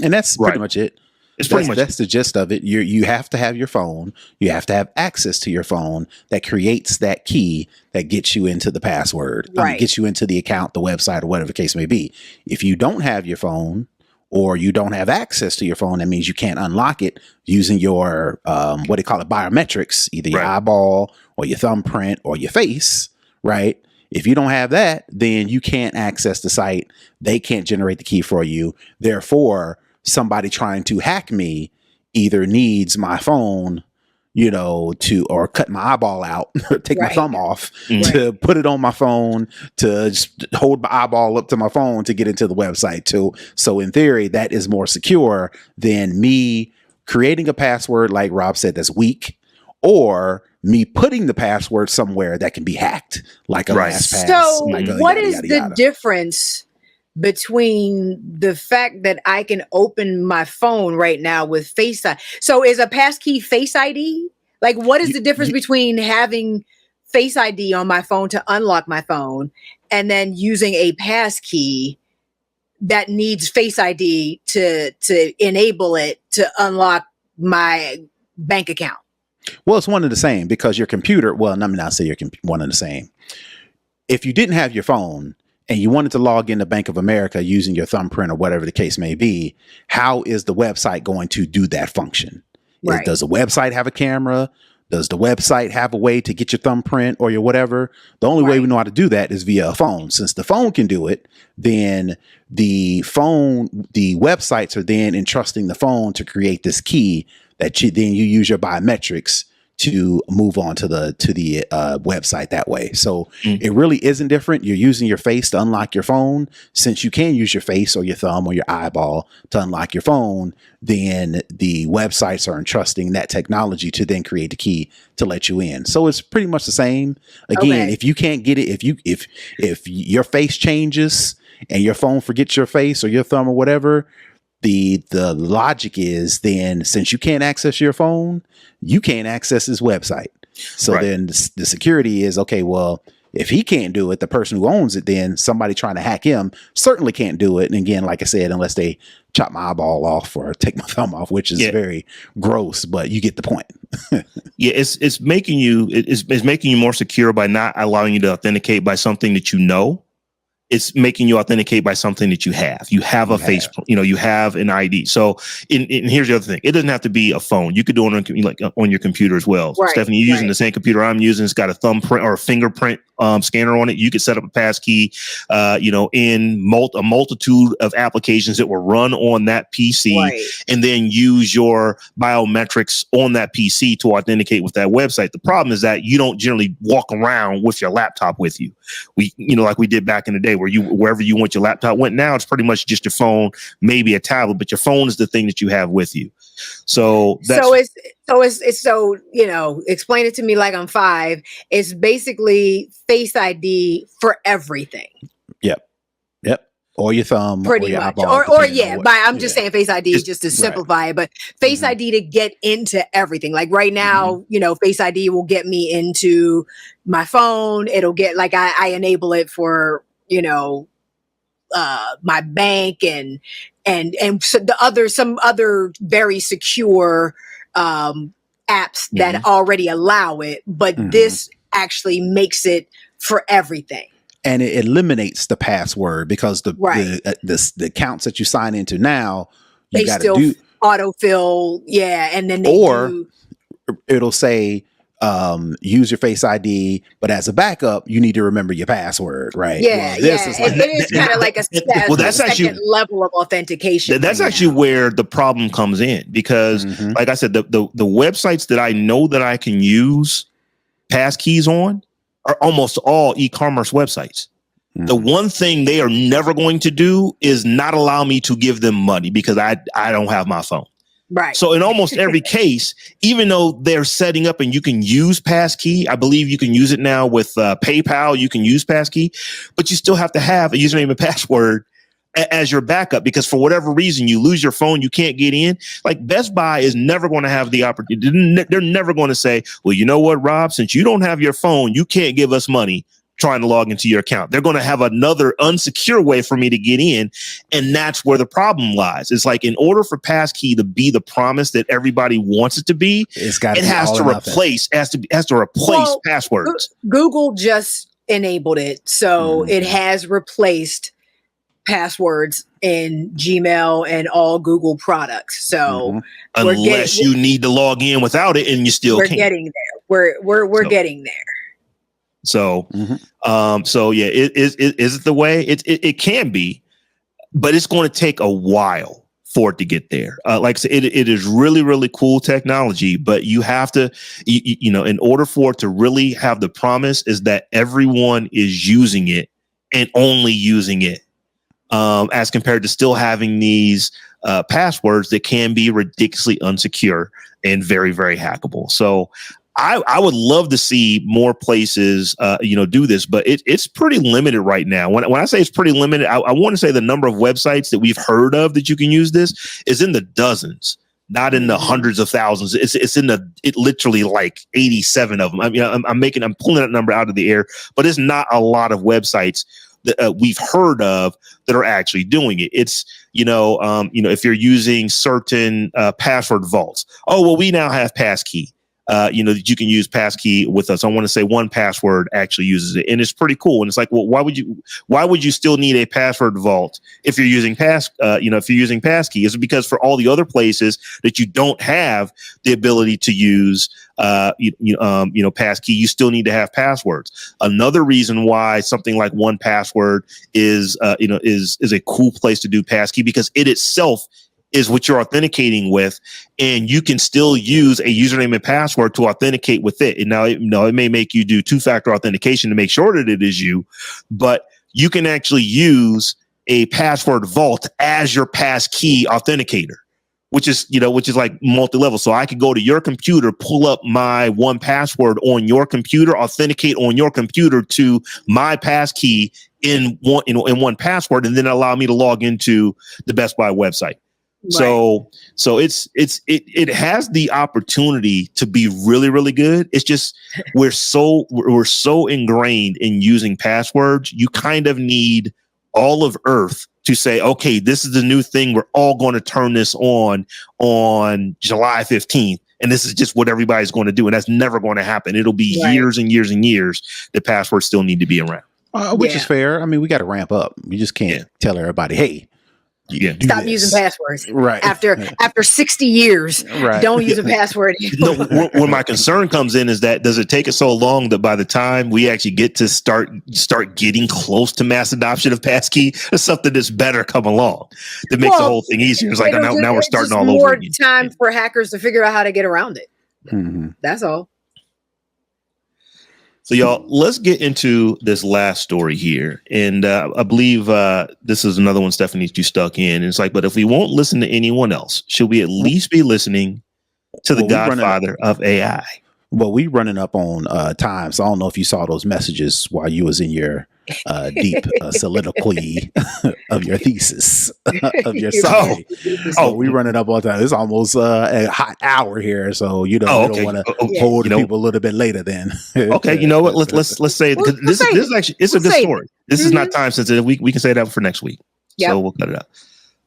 And that's pretty much it. That's the gist of it. You have to have your phone. You have to have access to your phone that creates that key that gets you into the password, gets you into the account, the website, or whatever the case may be. If you don't have your phone, or you don't have access to your phone, that means you can't unlock it using your, what they call it, biometrics, either your eyeball or your thumbprint or your face, right? If you don't have that, then you can't access the site. They can't generate the key for you. Therefore, somebody trying to hack me either needs my phone, or cut my eyeball out, take my thumb off, to put it on my phone, to just hold my eyeball up to my phone to get into the website too. So in theory, that is more secure than me creating a password, like Rob said, that's weak, or me putting the password somewhere that can be hacked, like a LastPass. So what is the difference between the fact that I can open my phone right now with Face ID? So is a passkey Face ID? Like, what is the difference between having Face ID on my phone to unlock my phone and then using a passkey that needs Face ID to enable it to unlock my bank account? Well, it's one and the same, because your computer, let me not say one and the same. If you didn't have your phone and you wanted to log into Bank of America using your thumbprint or whatever the case may be, how is the website going to do that function? Does the website have a camera? Does the website have a way to get your thumbprint or your whatever? The only way we know how to do that is via a phone. Since the phone can do it, then the websites are then entrusting the phone to create this key that you use your biometrics to move on to the website that way. So it really isn't different. You're using your face to unlock your phone. Since you can use your face or your thumb or your eyeball to unlock your phone, then the websites are entrusting that technology to then create the key to let you in. So it's pretty much the same. Again, if you can't get it, if your face changes and your phone forgets your face or your thumb or whatever, the logic is then, since you can't access your phone, you can't access his website. So then the security is, okay, well, if he can't do it, the person who owns it, then somebody trying to hack him certainly can't do it. And again, like I said, unless they chop my eyeball off or take my thumb off, which is very gross, but you get the point. It's making you more secure by not allowing you to authenticate by something that you know. It's making you authenticate by something that you have. You have a face, you have an ID. So, and here's the other thing: it doesn't have to be a phone. You could do it on your computer as well. Right, Stephanie, you're using the same computer I'm using. It's got a thumbprint or a fingerprint scanner on it. You could set up a passkey, in a multitude of applications that will run on that PC, and then use your biometrics on that PC to authenticate with that website. The problem is that you don't generally walk around with your laptop with you. Like we did back in the day, where wherever you want your laptop went. Now it's pretty much just your phone, maybe a tablet, but your phone is the thing that you have with you. So explain it to me like I'm 5. It's basically Face ID for everything. Yep. Or your thumb, pretty or your much, eyeball, I'm just saying Face ID just to simplify it, but Face ID to get into everything. Like right now, Face ID will get me into my phone. It'll get I enable it for my bank and so some other very secure apps that already allow it, but this actually makes it for everything. And it eliminates the password, because the accounts that you sign into now, you got to do autofill, and then it'll say use your Face ID, but as a backup, you need to remember your password, right? It is kind of like a second level of authentication. That's actually where the problem comes in, because, like I said, the websites that I know that I can use passkeys on are almost all e-commerce websites. The one thing they are never going to do is not allow me to give them money, because I don't have my phone. Right. So in almost every case, even though they're setting up and you can use passkey, I believe you can use it now with PayPal, you can use passkey, but you still have to have a username and password as your backup, because for whatever reason you lose your phone, you can't get in. Like Best Buy is never going to have the opportunity. They're never going to say, well, you know what, Rob, since you don't have your phone, you can't give us money trying to log into your account. They're going to have another unsecure way for me to get in. And that's where the problem lies. It's like, in order for passkey to be the promise that everybody wants it to be, it has to replace passwords. Google just enabled it. So it has replaced passwords in Gmail and all Google products. So unless you need to log in without it, and you still can't. We're getting there. We're getting there. So, is it the way it can be, but it's going to take a while for it to get there. Like I said, it is really, really cool technology, but you have to, in order for it to really have the promise, is that everyone is using it and only using it. As compared to still having these passwords that can be ridiculously unsecure and very, very hackable. So I would love to see more places, do this, but it's pretty limited right now. When I say it's pretty limited, I want to say the number of websites that we've heard of that you can use this is in the dozens, not in the hundreds of thousands. It's in literally like 87 of them. I'm pulling that number out of the air, but it's not a lot of websites that we've heard of that are actually doing it. It's, if you're using certain password vaults, we now have passkey. That you can use passkey with us. I want to say 1Password actually uses it, and it's pretty cool. And it's like, well, why would you still need a password vault if you're using if you're using passkey? Is it because for all the other places that you don't have the ability to use passkey, you still need to have passwords. Another reason why something like 1Password is a cool place to do passkey, because it itself is what you're authenticating with, and you can still use a username and password to authenticate with it. And now, it may make you do 2-factor authentication to make sure that it is you, but you can actually use a password vault as your passkey authenticator, which is like multi-level. So I could go to your computer, pull up my 1Password on your computer, authenticate on your computer to my passkey in 1Password, and then allow me to log into the Best Buy website. So it has the opportunity to be really, really good. It's just we're so ingrained in using passwords. You kind of need all of Earth to say, okay, this is the new thing. We're all going to turn this on July 15th. And this is just what everybody's going to do. And that's never going to happen. It'll be years and years and years. The passwords still need to be around. Which is fair. I mean, we got to ramp up. We just can't tell everybody, hey, stop using passwords. Right. After 60 years, don't use a password anymore. No, where my concern comes in is that does it take us so long that by the time we actually get to start getting close to mass adoption of passkey, there's something that's better come along that makes the whole thing easier. It's like now we're starting all over again. More time for hackers to figure out how to get around it. Mm-hmm. That's all. So y'all, let's get into this last story here. And I believe this is another one, Stephanie, you stuck in. It's like, but if we won't listen to anyone else, should we at least be listening to the godfather of AI? Well, we running up on time. So I don't know if you saw those messages while you was in your deep soliloquy of your thesis, of your summary. We running up on time. It's almost a hot hour here. So, we don't want to hold people a little bit later then. Okay. You know what? Let's say this is actually, it's a good story. This is not time sensitive. We can say that for next week. So we'll cut it out.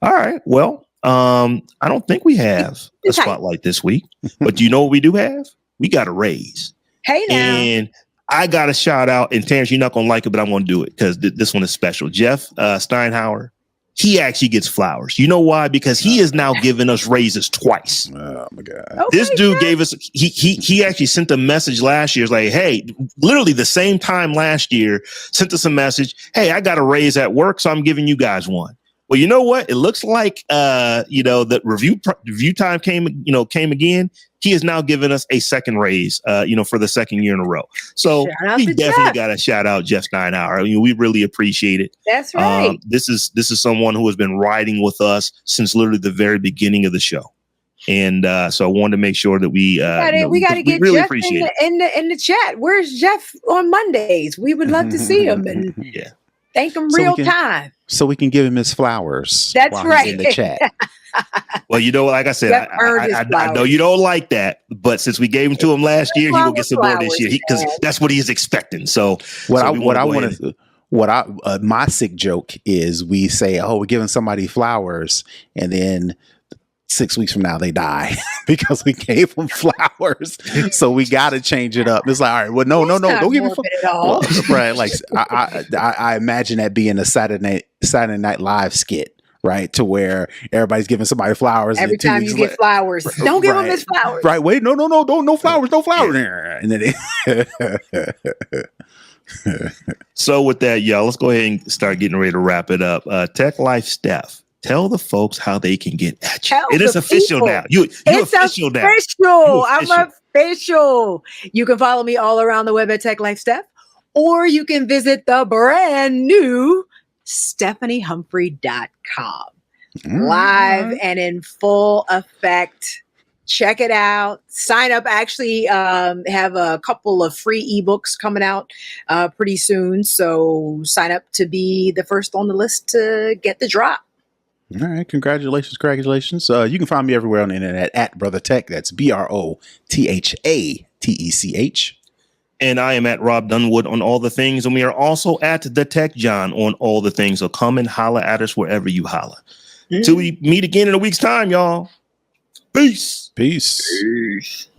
All right. Well, I don't think we have a spotlight this week, but do you know what we do have? We got a raise. Hey now. And I got a shout out, and Terrance, you're not going to like it, but I'm going to do it because this one is special. Jeff Steinhauer, he actually gets flowers. You know why? Because he is now giving us raises twice. Oh my God. Okay, this dude gave us, he actually sent a message last year. It's like, hey, literally the same time last year, sent us a message. Hey, I got a raise at work, so I'm giving you guys one. Well, you know what? It looks like, that review time came again. He has now given us a second raise, for the second year in a row. So we definitely got to shout out Jeff Steinhauer. I mean, we really appreciate it. That's right. This is someone who has been riding with us since literally the very beginning of the show. And so I wanted to make sure that we got to get really Jeff in the chat. Where's Jeff on Mondays? We would love to see him and thank him real time. So we can give him his flowers. That's right. In the chat. Well, like I said, I know you don't like that, but since we gave him to him last year, he will get some more this year because that's what he's expecting. So my sick joke is we say, oh, we're giving somebody flowers, and then 6 weeks from now they die because we gave them flowers. So we got to change it up. It's like, all right, well, no, don't give me flowers. Right? Like I imagine that being a Saturday Night Live skit. Right, to where everybody's giving somebody flowers. Every time you get flowers, don't give them his flowers. Right, wait, no flowers, no flowers. And then So with that, y'all, let's go ahead and start getting ready to wrap it up. Tech Life Steph, tell the folks how they can get at you. It is official now. It's official now. I'm official. You can follow me all around the web at Tech Life Steph, or you can visit the brand new StephanieHumphrey.com. Live and in full effect. Check it out. Sign up. Actually, have a couple of free ebooks coming out pretty soon. So sign up to be the first on the list to get the drop. All right. Congratulations. You can find me everywhere on the internet at Brother Tech. That's BROTHATECH. And I am at Robb Dunewood on all the things. And we are also at the Tech Jawn on all the things. So come and holla at us wherever you holla. Till we meet again in a week's time, y'all. Peace. Peace.